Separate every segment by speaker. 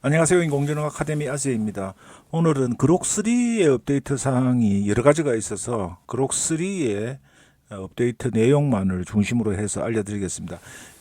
Speaker 1: 안녕하세요. 인공지능 아카데미 아재입니다. 오늘은 그록3의 업데이트 사항이 여러 가지가 있어서 그록3의 업데이트 내용만을 중심으로 해서 알려드리겠습니다.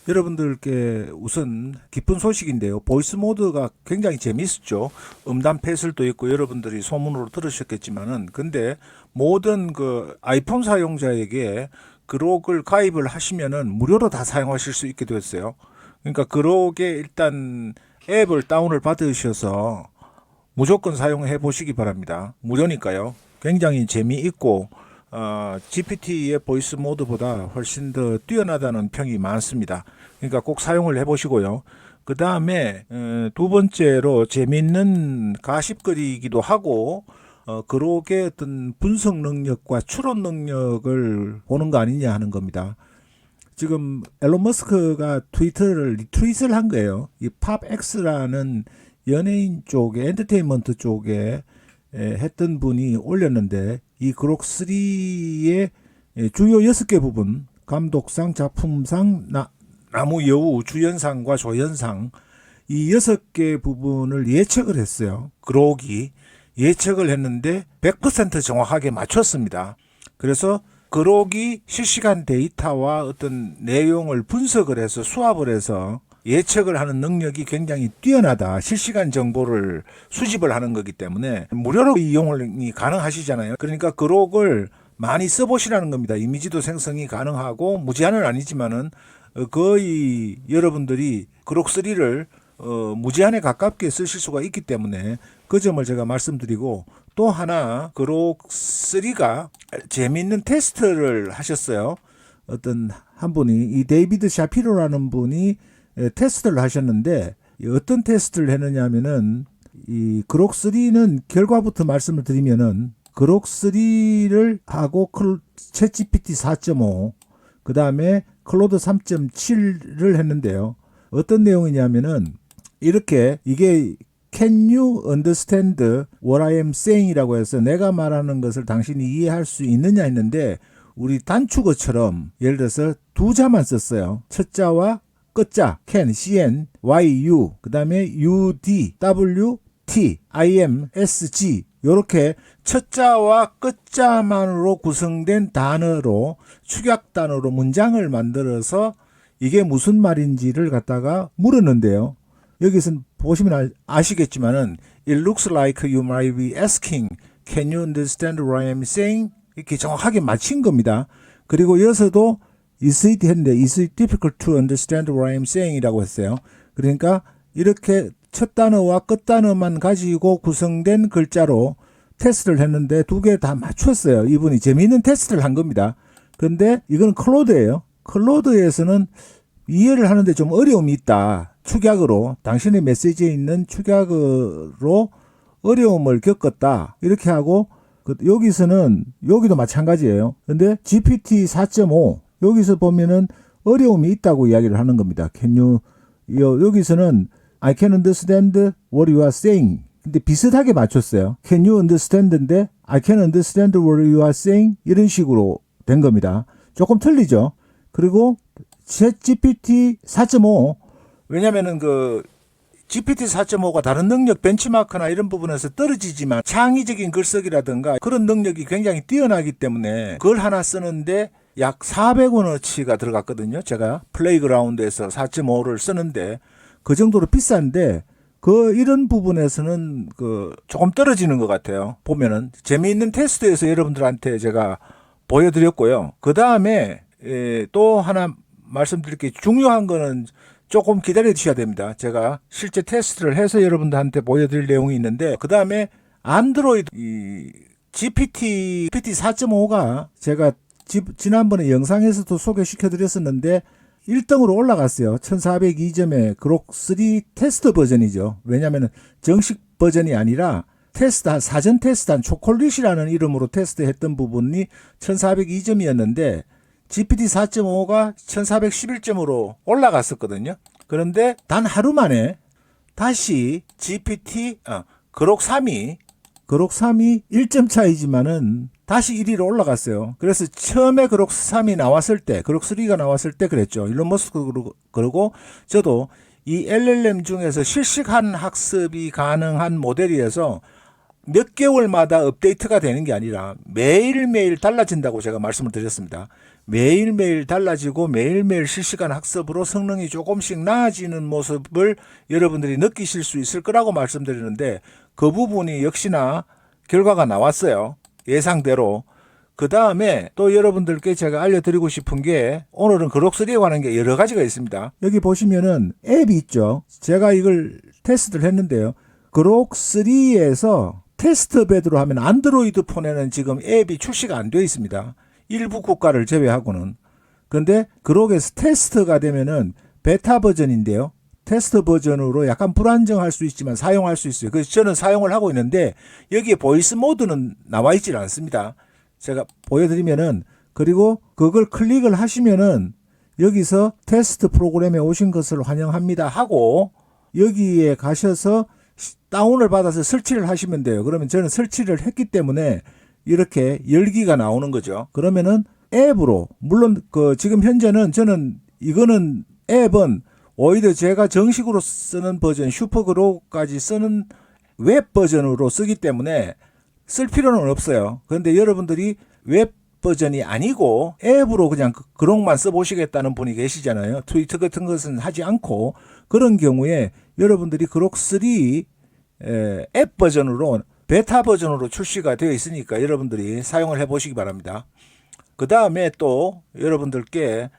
Speaker 1: 여러분들께 우선 기쁜 소식인데요. 보이스 모드가 굉장히 재밌었죠. 음담 패슬도 있고 여러분들이 소문으로 들으셨겠지만은 근데 모든 그 아이폰 사용자에게 그록을 가입을 하시면은 무료로 다 사용하실 수 있게 됐어요. 그러니까 그록에 일단 앱을 다운을 받으셔서 무조건 사용해 보시기 바랍니다. 무료니까요. 굉장히 재미있고 GPT의 보이스 모드보다 훨씬 더 뛰어나다는 평이 많습니다. 그러니까 꼭 사용을 해보시고요. 그 다음에 두 번째로 재미있는 가십거리이기도 하고 그록의 어떤 분석 능력과 추론 능력을 보는 거 아니냐 하는 겁니다. 지금 앨런 머스크가 트위터를 리트윗을 한 거예요. 이 팝엑스라는 연예인 쪽에 엔터테인먼트 쪽에 했던 분이 올렸는데 이 그록3의 주요 6개 부분 감독상, 작품상, 나무 여우, 주연상과 조연상 이 6개 부분을 예측을 했어요. 그록이 예측을 했는데 100% 정확하게 맞췄습니다. 그래서 그록이 실시간 데이터와 어떤 내용을 분석을 해서 수합을 해서 예측을 하는 능력이 굉장히 뛰어나다. 실시간 정보를 수집을 하는 거기 때문에 무료로 이용이 가능하시잖아요. 그러니까 그록을 많이 써보시라는 겁니다. 이미지도 생성이 가능하고 무제한은 아니지만은 거의 여러분들이 그록3를 무제한에 가깝게 쓰실 수가 있기 때문에 그 점을 제가 말씀드리고 또 하나 그록3가 재미있는 테스트를 하셨어요. 어떤 한 분이 이 데이비드 샤피로라는 분이 테스트를 하셨는데 어떤 테스트를 했느냐 하면은 이 그록3는 결과부터 말씀을 드리면은 그록3를 하고 챗 GPT 4.5 그 다음에 클로드 3.7를 했는데요. 어떤 내용이냐면은 이렇게 이게 Can you understand what I am saying? 이라고 해서 내가 말하는 것을 당신이 이해할 수 있느냐 했는데 우리 단축어처럼 예를 들어서 두 자만 썼어요. 첫 자와 끝자 can, cn, yu 그 다음에 ud, w, t, im, sg 이렇게 첫 자와 끝자만으로 구성된 단어로 축약 단어로 문장을 만들어서 이게 무슨 말인지를 갖다가 물었는데요. 여기서 보시면 아시겠지만은 It looks like you might be asking, Can you understand what I am saying? 이렇게 정확하게 맞힌 겁니다. 그리고 여기서도 Is it 했는데 Is it difficult to understand what I am saying? 이라고 했어요. 그러니까 이렇게 첫 단어와 끝 단어만 가지고 구성된 글자로 테스트를 했는데 두 개 다 맞췄어요. 이분이 재미있는 테스트를 한 겁니다. 그런데 이건 클로드예요. 클로드에서는 이해를 하는데 좀 어려움이 있다. 축약으로 당신의 메시지에 있는 축약으로 어려움을 겪었다. 이렇게 하고 여기서는 여기도 마찬가지예요. 근데 GPT 4.5 여기서 보면은 어려움이 있다고 이야기를 하는 겁니다. 여기서는 I can understand what you are saying. 근데 비슷하게 맞췄어요. Can you understand인데 I can understand what you are saying 이런 식으로 된 겁니다. 조금 틀리죠. 그리고 GPT 4.5 왜냐면은 그 GPT 4.5가 다른 능력 벤치마크나 이런 부분에서 떨어지지만 창의적인 글쓰기라든가 그런 능력이 굉장히 뛰어나기 때문에 그걸 하나 쓰는데 약 400원어치가 들어갔거든요. 제가 플레이그라운드에서 4.5를 쓰는데 그 정도로 비싼데 이런 부분에서는 조금 떨어지는 것 같아요. 보면은 재미있는 테스트에서 여러분들한테 제가 보여드렸고요. 그 다음에 또 하나 말씀드릴 게 중요한 거는 조금 기다려 주셔야 됩니다. 제가 실제 테스트를 해서 여러분들한테 보여드릴 내용이 있는데 그 다음에 안드로이드 GPT 4.5가 제가 지난번에 영상에서도 소개시켜 드렸었는데 1등으로 올라갔어요. 1402점의 그록3 테스트 버전이죠. 왜냐하면 정식 버전이 아니라 사전 테스트한 초콜릿이라는 이름으로 테스트했던 부분이 1402점이었는데 GPT 4.5가 1411점으로 올라갔었거든요. 그런데 단 하루 만에 다시 그록3이 1점 차이지만은 다시 1위로 올라갔어요. 그래서 처음에 그록3이 나왔을 때, 그록3가 나왔을 때 그랬죠. 일론 머스크 그러고 저도 이 LLM 중에서 실시간 학습이 가능한 모델이어서 몇 개월마다 업데이트가 되는 게 아니라 매일매일 달라진다고 제가 말씀을 드렸습니다. 매일매일 달라지고 매일매일 실시간 학습으로 성능이 조금씩 나아지는 모습을 여러분들이 느끼실 수 있을 거라고 말씀드리는데 그 부분이 역시나 결과가 나왔어요. 예상대로. 그 다음에 또 여러분들께 제가 알려드리고 싶은 게 오늘은 그록3에 관한 게 여러 가지가 있습니다. 여기 보시면은 앱이 있죠. 제가 이걸 테스트를 했는데요. 그록3에서 테스트베드로 하면 안드로이드 폰에는 지금 앱이 출시가 안 되어 있습니다. 일부 국가를 제외하고는. 근데 그록에서 테스트가 되면은 베타 버전인데요. 테스트 버전으로 약간 불안정할 수 있지만 사용할 수 있어요. 그래서 저는 사용을 하고 있는데 여기에 보이스 모드는 나와 있질 않습니다. 제가 보여드리면은 그리고 그걸 클릭을 하시면은 여기서 테스트 프로그램에 오신 것을 환영합니다 하고 여기에 가셔서 다운을 받아서 설치를 하시면 돼요. 그러면 저는 설치를 했기 때문에 이렇게 열기가 나오는 거죠. 그러면은 앱으로 물론 지금 현재는 저는 이거는 앱은 오히려 제가 정식으로 쓰는 버전 슈퍼그로까지 쓰는 웹 버전으로 쓰기 때문에 쓸 필요는 없어요. 그런데 여러분들이 웹 버전이 아니고 앱으로 그냥 그록만 써보시겠다는 분이 계시잖아요. 트위터 같은 것은 하지 않고 그런 경우에 여러분들이 그록3 앱 버전으로 베타 버전으로 출시가 되어 있으니까 여러분들이 사용을 해보시기 바랍니다. 그 다음에 또 여러분들께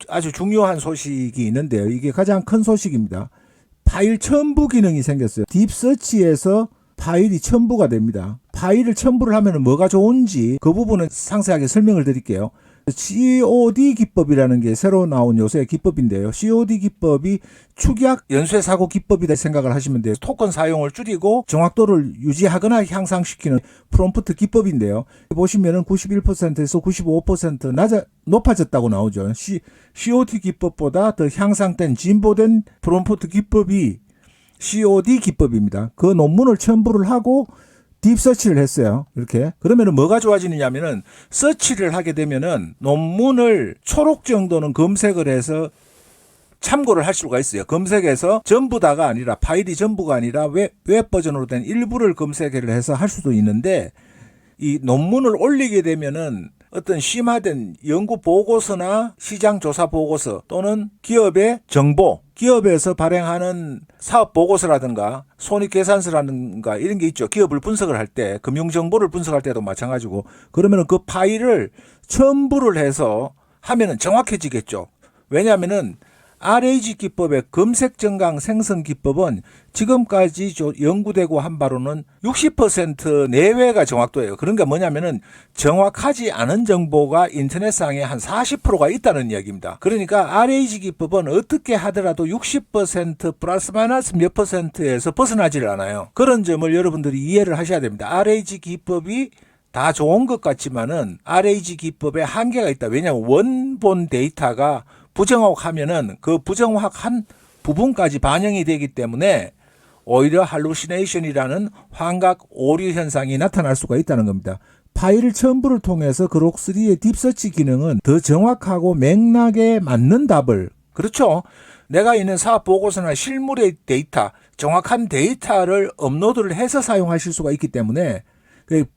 Speaker 1: 아주 중요한 소식이 있는데요. 이게 가장 큰 소식입니다. 파일 첨부 기능이 생겼어요. 딥서치에서 파일이 첨부가 됩니다. 파일을 첨부를 하면 뭐가 좋은지 그 부분은 상세하게 설명을 드릴게요. COD 기법이라는 게 새로 나온 요새 기법인데요. COD 기법이 축약 연쇄사고 기법이다 생각을 하시면 돼요. 토큰 사용을 줄이고 정확도를 유지하거나 향상시키는 프롬프트 기법인데요. 보시면은 91%에서 95% 높아졌다고 나오죠. COD 기법보다 더 향상된 진보된 프롬프트 기법이 COD 기법입니다. 그 논문을 첨부를 하고 딥서치를 했어요. 이렇게. 그러면은 뭐가 좋아지느냐면은 서치를 하게 되면은 논문을 초록 정도는 검색을 해서 참고를 할 수가 있어요. 검색해서 전부 다가 아니라 파일이 전부가 아니라 웹 버전으로 된 일부를 검색을 해서 할 수도 있는데 이 논문을 올리게 되면은 어떤 심화된 연구 보고서나 시장 조사 보고서 또는 기업의 정보, 기업에서 발행하는 사업 보고서라든가 손익계산서라든가 이런 게 있죠. 기업을 분석을 할 때, 금융 정보를 분석할 때도 마찬가지고 그러면은 그 파일을 첨부를 해서 하면은 정확해지겠죠. 왜냐하면은 RAG 기법의 검색 정강 생성 기법은 지금까지 연구되고 한 바로는 60% 내외가 정확도예요. 그러니까 뭐냐면은 정확하지 않은 정보가 인터넷상에 한 40%가 있다는 이야기입니다. 그러니까 RAG 기법은 어떻게 하더라도 60% 플러스 마이너스 몇 %에서 벗어나지를 않아요. 그런 점을 여러분들이 이해를 하셔야 됩니다. RAG 기법이 다 좋은 것 같지만은 RAG 기법에 한계가 있다. 왜냐하면 원본 데이터가 부정확하면은 그 부정확한 부분까지 반영이 되기 때문에 오히려 할루시네이션이라는 환각 오류 현상이 나타날 수가 있다는 겁니다. 파일 첨부를 통해서 그록3의 딥서치 기능은 더 정확하고 맥락에 맞는 답을, 그렇죠. 내가 있는 사업 보고서나 실물의 데이터, 정확한 데이터를 업로드를 해서 사용하실 수가 있기 때문에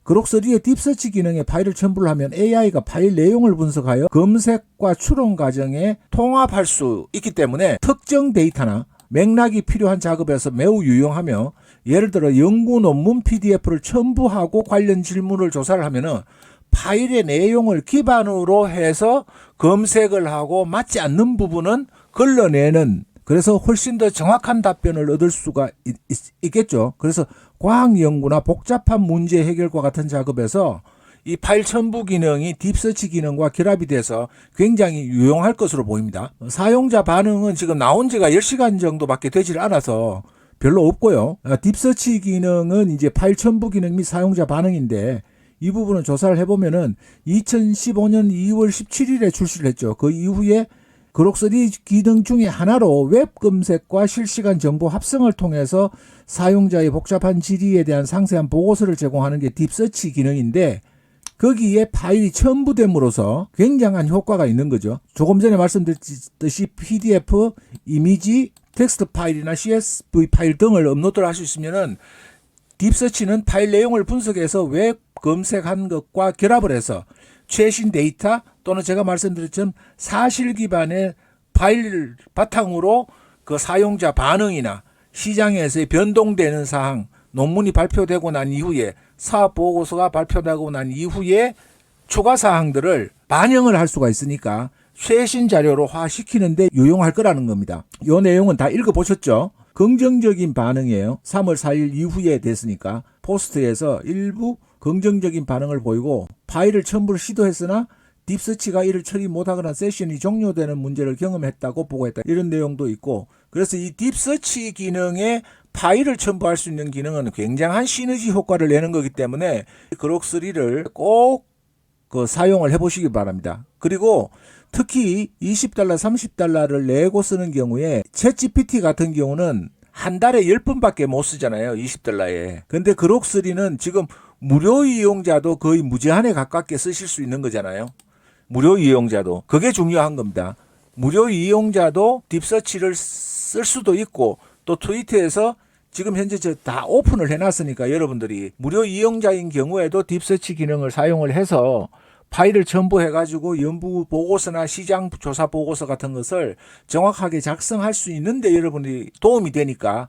Speaker 1: 그록3의 딥서치 기능에 파일을 첨부를 하면 AI가 파일 내용을 분석하여 검색과 추론 과정에 통합할 수 있기 때문에 특정 데이터나 맥락이 필요한 작업에서 매우 유용하며 예를 들어 연구 논문 PDF를 첨부하고 관련 질문을 조사를 하면은 파일의 내용을 기반으로 해서 검색을 하고 맞지 않는 부분은 걸러내는, 그래서 훨씬 더 정확한 답변을 얻을 수가 있겠죠. 그래서 과학 연구나 복잡한 문제 해결과 같은 작업에서 이 파일 첨부 기능이 딥서치 기능과 결합이 돼서 굉장히 유용할 것으로 보입니다. 사용자 반응은 지금 나온 지가 10시간 정도밖에 되질 않아서 별로 없고요. 딥서치 기능은 이제 파일 첨부 기능 및 사용자 반응인데 이 부분은 조사를 해보면은 2015년 2월 17일에 출시를 했죠. 그 이후에 그록3 기능 중에 하나로 웹 검색과 실시간 정보 합성을 통해서 사용자의 복잡한 질의에 대한 상세한 보고서를 제공하는 게 딥서치 기능인데 거기에 파일이 첨부됨으로써 굉장한 효과가 있는 거죠. 조금 전에 말씀드렸듯이 PDF, 이미지, 텍스트 파일이나 CSV 파일 등을 업로드를 할 수 있으면은 딥서치는 파일 내용을 분석해서 웹 검색한 것과 결합을 해서 최신 데이터 또는 제가 말씀드렸던 사실 기반의 파일 바탕으로 그 사용자 반응이나 시장에서의 변동되는 사항, 논문이 발표되고 난 이후에 사업 보고서가 발표되고 난 이후에 추가 사항들을 반영을 할 수가 있으니까 최신 자료로 화시키는데 유용할 거라는 겁니다. 이 내용은 다 읽어보셨죠? 긍정적인 반응이에요. 3월 4일 이후에 됐으니까 포스트에서 일부 긍정적인 반응을 보이고 파일을 첨부를 시도했으나 딥서치가 이를 처리 못하거나 세션이 종료되는 문제를 경험했다고 보고했다. 이런 내용도 있고, 그래서 이 딥서치 기능에 파일을 첨부할 수 있는 기능은 굉장한 시너지 효과를 내는 거기 때문에 그록3를 꼭 사용을 해보시기 바랍니다. 그리고 특히 $20, $30를 내고 쓰는 경우에 챗GPT 같은 경우는 한 달에 10번밖에 못 쓰잖아요. $20에. 근데 그록3는 지금 무료 이용자도 거의 무제한에 가깝게 쓰실 수 있는 거잖아요. 무료 이용자도. 그게 중요한 겁니다. 무료 이용자도 딥서치를 쓸 수도 있고, 또 트위터에서 지금 현재 다 오픈을 해놨으니까 여러분들이 무료 이용자인 경우에도 딥서치 기능을 사용을 해서 파일을 첨부해가지고 연구 보고서나 시장 조사 보고서 같은 것을 정확하게 작성할 수 있는데 여러분이 도움이 되니까,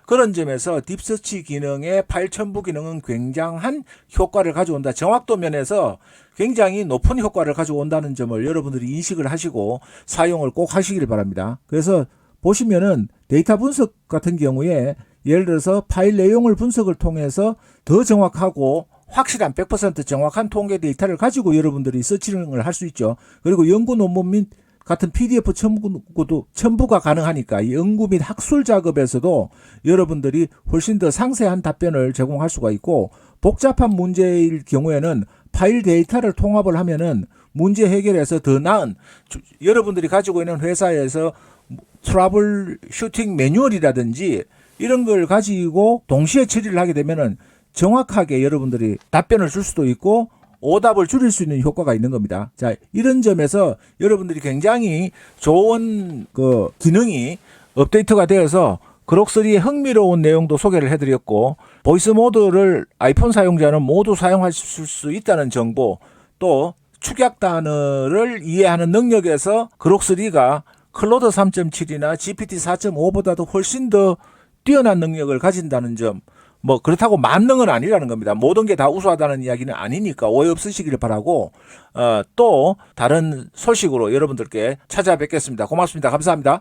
Speaker 1: 그런 점에서 딥서치 기능의 파일 첨부 기능은 굉장한 효과를 가져온다. 정확도 면에서 굉장히 높은 효과를 가져온다는 점을 여러분들이 인식을 하시고 사용을 꼭 하시길 바랍니다. 그래서 보시면은 데이터 분석 같은 경우에 예를 들어서 파일 내용을 분석을 통해서 더 정확하고 확실한 100% 정확한 통계 데이터를 가지고 여러분들이 서치를 할 수 있죠. 그리고 연구 논문 및 같은 PDF 첨부가 가능하니까 연구 및 학술 작업에서도 여러분들이 훨씬 더 상세한 답변을 제공할 수가 있고, 복잡한 문제일 경우에는 파일 데이터를 통합을 하면은 문제 해결에서 더 나은, 여러분들이 가지고 있는 회사에서 트러블 슈팅 매뉴얼이라든지 이런 걸 가지고 동시에 처리를 하게 되면은 정확하게 여러분들이 답변을 줄 수도 있고 오답을 줄일 수 있는 효과가 있는 겁니다. 자, 이런 점에서 여러분들이 굉장히 좋은 기능이 업데이트가 되어서 그록3의 흥미로운 내용도 소개를 해드렸고, 보이스 모드를 아이폰 사용자는 모두 사용하실 수 있다는 정보, 또 축약 단어를 이해하는 능력에서 그록3가 클로드 3.7이나 GPT 4.5보다도 훨씬 더 뛰어난 능력을 가진다는 점, 그렇다고 만능은 아니라는 겁니다. 모든 게 다 우수하다는 이야기는 아니니까 오해 없으시기를 바라고, 또 다른 소식으로 여러분들께 찾아뵙겠습니다. 고맙습니다. 감사합니다.